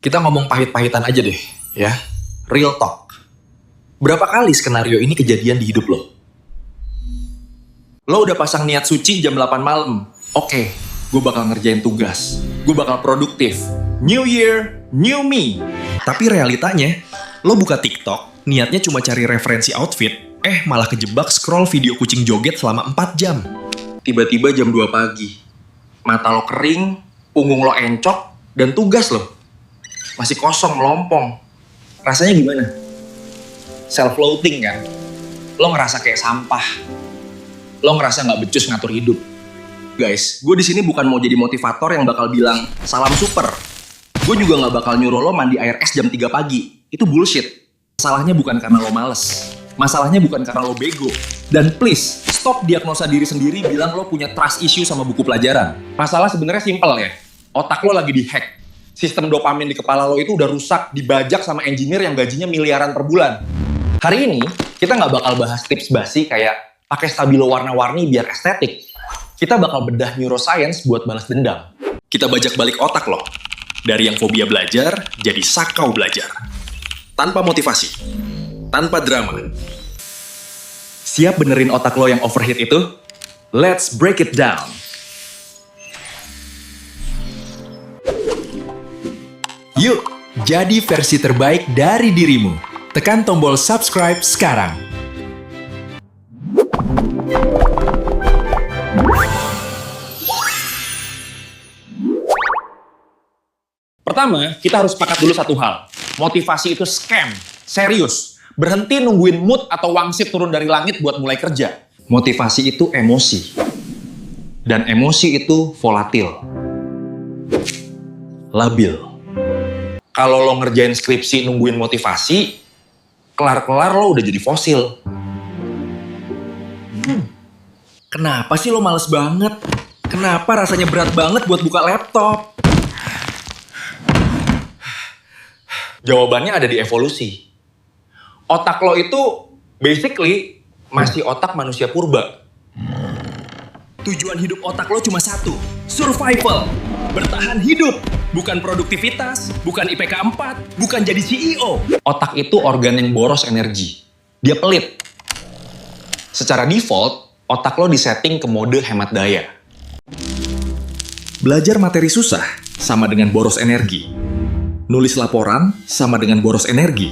Kita ngomong pahit-pahitan aja deh, ya. Real talk. Berapa kali skenario ini kejadian di hidup lo? Lo udah pasang niat suci jam 8 malam. Oke, gue bakal ngerjain tugas. Gue bakal produktif. New year, new me. Tapi realitanya, lo buka TikTok, niatnya cuma cari referensi outfit, malah kejebak scroll video kucing joget selama 4 jam. Tiba-tiba jam 2 pagi. Mata lo kering, punggung lo encok, dan tugas lo masih kosong, melompong. Rasanya gimana? Self-loathing kan? Lo ngerasa kayak sampah. Lo ngerasa nggak becus ngatur hidup. Guys, gue di sini bukan mau jadi motivator yang bakal bilang salam super. Gue juga nggak bakal nyuruh lo mandi air es jam 3 pagi. Itu bullshit. Masalahnya bukan karena lo males. Masalahnya bukan karena lo bego. Dan please, stop diagnosa diri sendiri bilang lo punya trust issue sama buku pelajaran. Masalah sebenarnya simpel ya. Otak lo lagi dihack. Sistem dopamin di kepala lo itu udah rusak, dibajak sama engineer yang gajinya miliaran per bulan. Hari ini, kita nggak bakal bahas tips basi kayak pakai stabilo warna-warni biar estetik. Kita bakal bedah neuroscience buat balas dendam. Kita bajak balik otak lo. Dari yang fobia belajar, jadi sakau belajar. Tanpa motivasi. Tanpa drama. Siap benerin otak lo yang overheat itu? Let's break it down. Yuk, jadi versi terbaik dari dirimu. Tekan tombol subscribe sekarang. Pertama, kita harus sepakat dulu satu hal. Motivasi itu scam. Serius. Berhenti nungguin mood atau wangsit turun dari langit buat mulai kerja. Motivasi itu emosi. Dan emosi itu volatil. Labil. Kalau lo ngerjain skripsi nungguin motivasi, kelar-kelar lo udah jadi fosil. Kenapa sih lo males banget? Kenapa rasanya berat banget buat buka laptop? Jawabannya ada di evolusi. Otak lo itu basically masih otak manusia purba. Tujuan hidup otak lo cuma satu, survival, bertahan hidup. Bukan produktivitas, bukan IPK 4, bukan jadi CEO. Otak itu organ yang boros energi. Dia pelit. Secara default, otak lo disetting ke mode hemat daya. Belajar materi susah sama dengan boros energi. Nulis laporan sama dengan boros energi.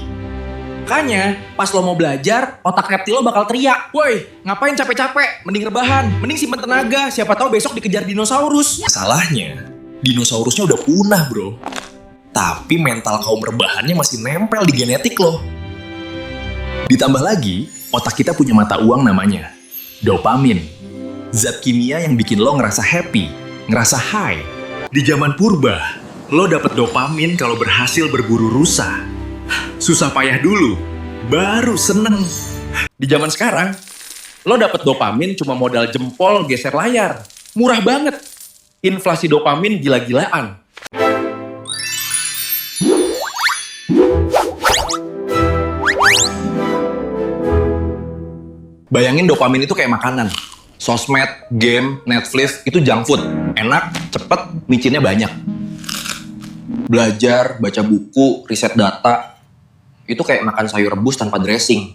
Makanya, pas lo mau belajar, otak reptil lo bakal teriak. Woi, ngapain capek-capek? Mending rebahan, mending simpen tenaga. Siapa tahu besok dikejar dinosaurus. Masalahnya, dinosaurusnya udah punah, bro. Tapi mental kaum rebahannya masih nempel di genetik lo. Ditambah lagi, otak kita punya mata uang namanya dopamin. Zat kimia yang bikin lo ngerasa happy, ngerasa high. Di zaman purba, lo dapet dopamin kalau berhasil berburu rusa. Susah payah dulu, baru seneng. Di zaman sekarang, lo dapet dopamin cuma modal jempol geser layar. Murah banget. Inflasi dopamin gila-gilaan. Bayangin dopamin itu kayak makanan. Sosmed, game, Netflix, itu junk food. Enak, cepet, micinnya banyak. Belajar, baca buku, riset data, itu kayak makan sayur rebus tanpa dressing.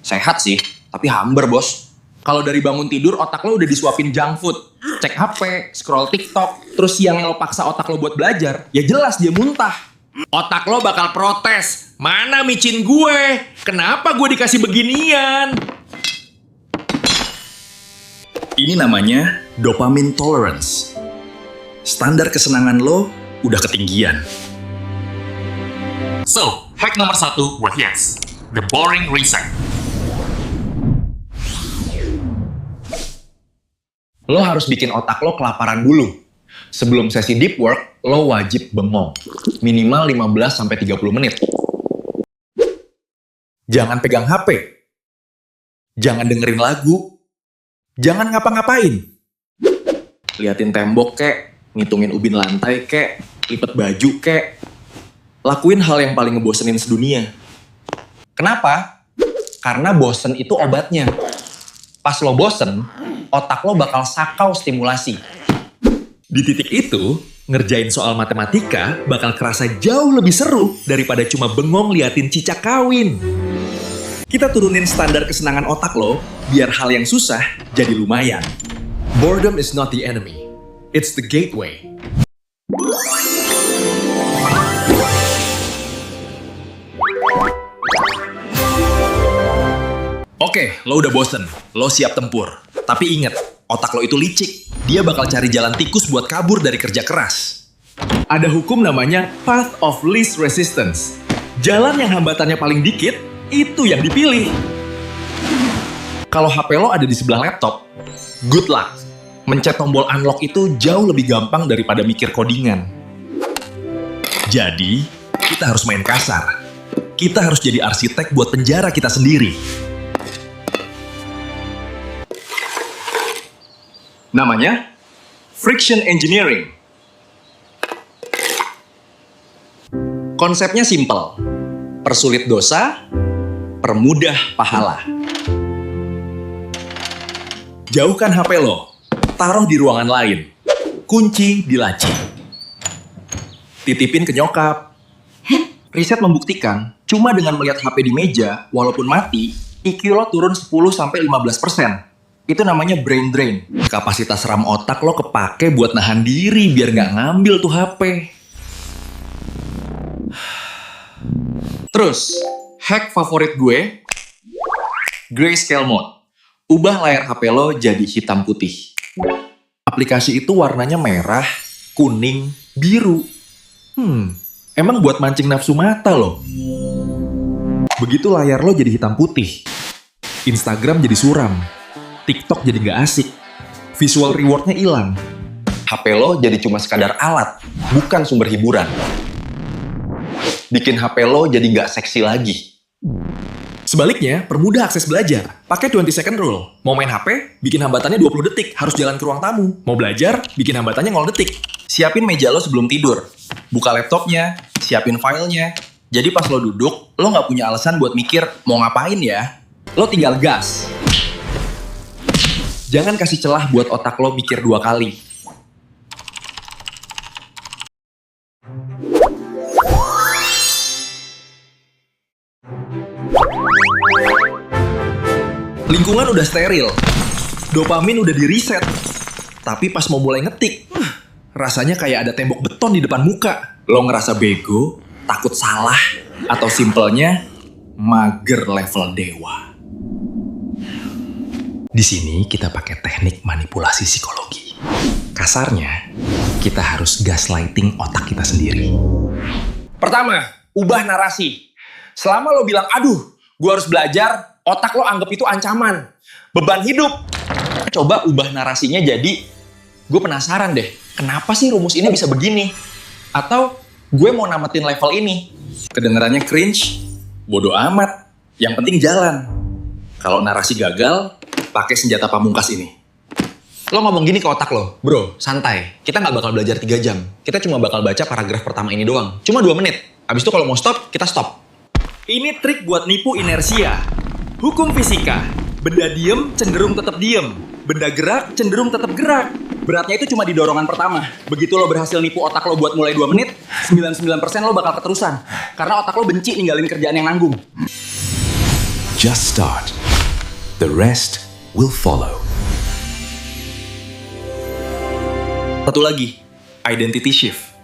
Sehat sih, tapi hambar, bos. Kalau dari bangun tidur, otak lo udah disuapin junk food. Cek HP, scroll TikTok, terus yang lo paksa otak lo buat belajar, ya jelas dia muntah. Otak lo bakal protes. Mana micin gue? Kenapa gue dikasih beginian? Ini namanya dopamine tolerance. Standar kesenangan lo udah ketinggian. So, hack nomor 1 buat Yes, the boring reset. Lo harus bikin otak lo kelaparan dulu. Sebelum sesi deep work, lo wajib bengong. Minimal 15-30 menit. Jangan pegang HP. Jangan dengerin lagu. Jangan ngapa-ngapain. Liatin tembok kek, ngitungin ubin lantai kek, lipet baju kek. Lakuin hal yang paling ngebosenin sedunia. Kenapa? Karena bosen itu obatnya. Pas lo bosen, otak lo bakal sakau stimulasi. Di titik itu, Ngerjain soal matematika bakal kerasa jauh lebih seru daripada cuma bengong liatin cicak kawin. Kita turunin standar kesenangan otak lo, biar hal yang susah jadi lumayan. Boredom is not the enemy. It's the gateway. Oke, lo udah bosen. Lo siap tempur. Tapi inget, otak lo itu licik. Dia bakal cari jalan tikus buat kabur dari kerja keras. Ada hukum namanya path of least resistance. Jalan yang hambatannya paling dikit, itu yang dipilih. Kalau HP lo ada di sebelah laptop, good luck. Mencet tombol unlock itu jauh lebih gampang daripada mikir codingan. Jadi, kita harus main kasar. Kita harus jadi arsitek buat penjara kita sendiri. Namanya friction engineering. Konsepnya simple. Persulit dosa, permudah pahala. Jauhkan HP lo, taruh di ruangan lain. Kunci di laci. Titipin ke nyokap. Riset membuktikan, cuma dengan melihat HP di meja, walaupun mati, IQ lo turun 10-15%. Itu namanya brain drain. Kapasitas RAM otak lo kepake buat nahan diri biar nggak ngambil tuh HP. Terus, hack favorit gue, grayscale mode. Ubah layar HP lo jadi hitam putih. Aplikasi itu warnanya merah, kuning, biru. Emang buat mancing nafsu mata lo. Begitu layar lo jadi hitam putih, Instagram jadi suram. TikTok jadi nggak asik, visual rewardnya hilang. HP lo jadi cuma sekadar alat, bukan sumber hiburan. Bikin HP lo jadi nggak seksi lagi. Sebaliknya, permudah akses belajar. Pakai 20 second rule. Mau main HP, bikin hambatannya 20 detik, harus jalan ke ruang tamu. Mau belajar, bikin hambatannya 0 detik. Siapin meja lo sebelum tidur. Buka laptopnya, siapin filenya. Jadi pas lo duduk, lo nggak punya alasan buat mikir mau ngapain ya. Lo tinggal gas. Jangan kasih celah buat otak lo mikir 2 kali. Lingkungan udah steril. Dopamin udah di-reset. Tapi pas mau mulai ngetik, rasanya kayak ada tembok beton di depan muka. Lo ngerasa bego, takut salah, atau simpelnya mager level dewa. Di sini kita pakai teknik manipulasi psikologi. Kasarnya, kita harus gaslighting otak kita sendiri. Pertama, ubah narasi. Selama lo bilang, aduh, gue harus belajar, otak lo anggap itu ancaman, beban hidup. Coba ubah narasinya jadi, gue penasaran deh, kenapa sih rumus ini bisa begini? Atau, gue mau namatin level ini. Kedengarannya cringe, bodo amat, yang penting jalan. Kalau narasi gagal, pakai senjata pamungkas ini. Lo ngomong gini ke otak lo, bro, santai. Kita nggak bakal belajar 3 jam. Kita cuma bakal baca paragraf pertama ini doang. Cuma 2 menit. Abis itu kalau mau stop, kita stop. Ini trik buat nipu inersia. Hukum fisika. Benda diem cenderung tetap diem. Benda gerak cenderung tetap gerak. Beratnya itu cuma di dorongan pertama. Begitu lo berhasil nipu otak lo buat mulai 2 menit, 99% lo bakal keterusan. Karena otak lo benci ninggalin kerjaan yang nanggung. Just start. The rest will follow. Satu lagi, identity shift.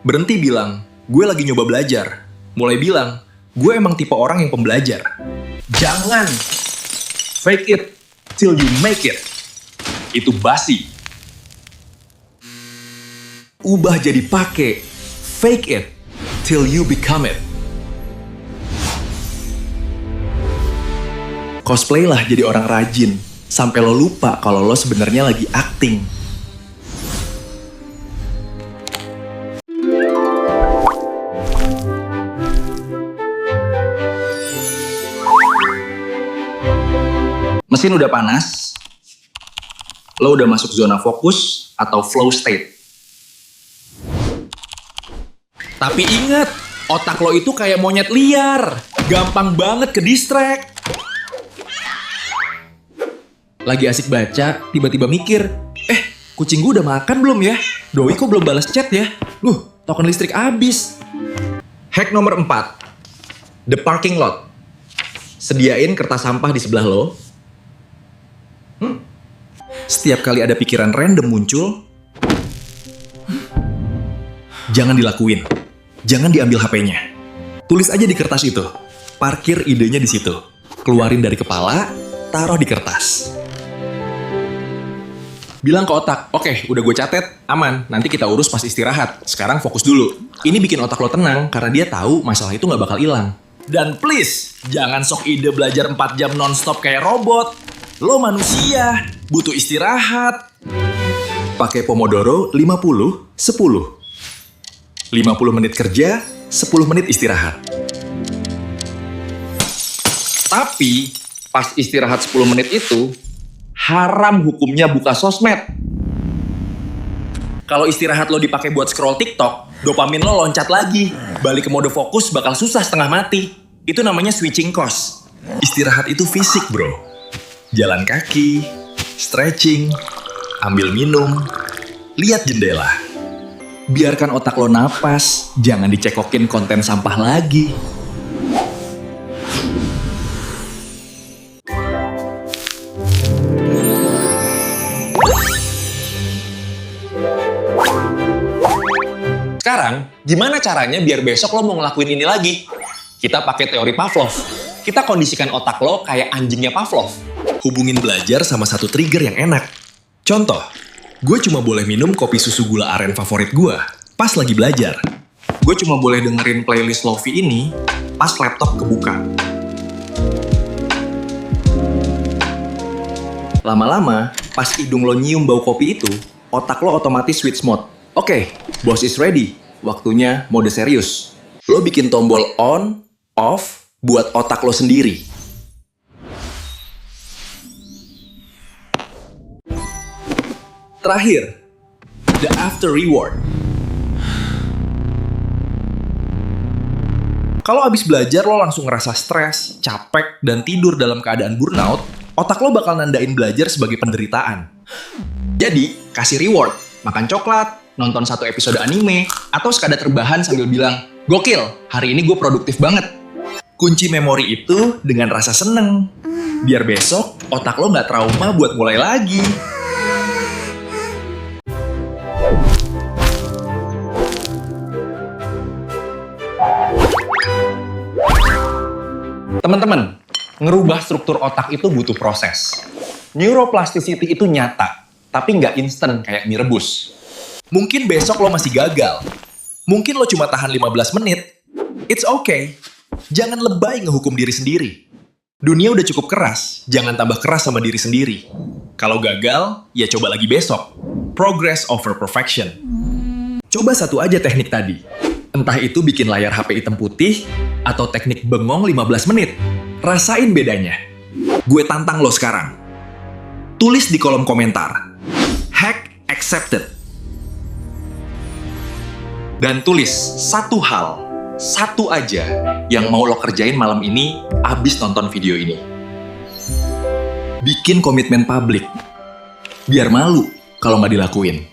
Berhenti bilang, gue lagi nyoba belajar. Mulai bilang, gue emang tipe orang yang pembelajar. Jangan fake it till you make it. Itu basi. Ubah jadi pakai fake it till you become it. Cosplay lah jadi orang rajin, sampai lo lupa kalau lo sebenarnya lagi acting. Mesin udah panas, lo udah masuk zona fokus atau flow state. Tapi ingat, otak lo itu kayak monyet liar, gampang banget ke distract. Lagi asik baca, tiba-tiba mikir, kucing gue udah makan belum ya? Doi kok belum balas chat ya? Token listrik habis. Hack nomor 4. The parking lot. Sediain kertas sampah di sebelah lo. Setiap kali ada pikiran random muncul, jangan dilakuin. Jangan diambil HP-nya. Tulis aja di kertas itu. Parkir idenya di situ. Keluarin dari kepala, taruh di kertas. Bilang ke otak, oke, udah gue catet, aman, nanti kita urus pas istirahat. Sekarang fokus dulu. Ini bikin otak lo tenang, karena dia tahu masalah itu nggak bakal hilang. Dan please, jangan sok ide belajar 4 jam nonstop kayak robot. Lo manusia, butuh istirahat. Pakai Pomodoro 50-10. 50 menit kerja, 10 menit istirahat. Tapi, pas istirahat 10 menit itu, haram hukumnya buka sosmed. Kalau istirahat lo dipakai buat scroll TikTok, dopamin lo loncat lagi. Balik ke mode fokus bakal susah setengah mati. Itu namanya switching course. Istirahat itu fisik, bro. Jalan kaki, stretching, ambil minum, lihat jendela. Biarkan otak lo napas, jangan dicekokin konten sampah lagi. Sekarang, gimana caranya biar besok lo mau ngelakuin ini lagi? Kita pakai teori Pavlov. Kita kondisikan otak lo kayak anjingnya Pavlov. Hubungin belajar sama satu trigger yang enak. Contoh, gue cuma boleh minum kopi susu gula aren favorit gue pas lagi belajar. Gue cuma boleh dengerin playlist Lofi ini pas laptop kebuka. Lama-lama, pas hidung lo nyium bau kopi itu, otak lo otomatis switch mode. Oke, boss is ready. Waktunya mode serius. Lo bikin tombol on, off, buat otak lo sendiri. Terakhir, the after reward. Kalau abis belajar lo langsung ngerasa stres, capek, dan tidur dalam keadaan burnout, otak lo bakal nandain belajar sebagai penderitaan. Jadi, kasih reward. Makan coklat, nonton satu episode anime, atau sekadar terbahan sambil bilang, gokil, hari ini gue produktif banget. Kunci memori itu dengan rasa seneng. Biar besok, otak lo nggak trauma buat mulai lagi. Teman-teman, ngerubah struktur otak itu butuh proses. Neuroplasticity itu nyata, tapi nggak instan kayak mie rebus. Mungkin besok lo masih gagal. Mungkin lo cuma tahan 15 menit. It's okay. Jangan lebay ngehukum diri sendiri. Dunia udah cukup keras, jangan tambah keras sama diri sendiri. Kalau gagal, ya coba lagi besok. Progress over perfection. Coba satu aja teknik tadi. Entah itu bikin layar HP hitam putih, atau teknik bengong 15 menit. Rasain bedanya. Gue tantang lo sekarang. Tulis di kolom komentar. Hack accepted. Dan tulis satu hal, satu aja yang mau lo kerjain malam ini abis nonton video ini. Bikin komitmen publik. Biar malu kalau nggak dilakuin.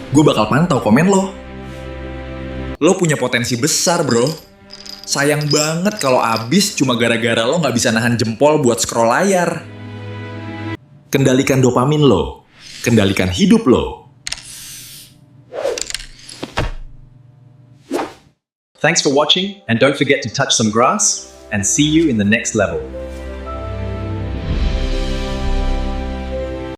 Gue bakal pantau komen lo. Lo punya potensi besar, bro. Sayang banget kalau abis cuma gara-gara lo nggak bisa nahan jempol buat scroll layar. Kendalikan dopamin lo. Kendalikan hidup lo. Thanks for watching, and don't forget to touch some grass, and see you in the next level.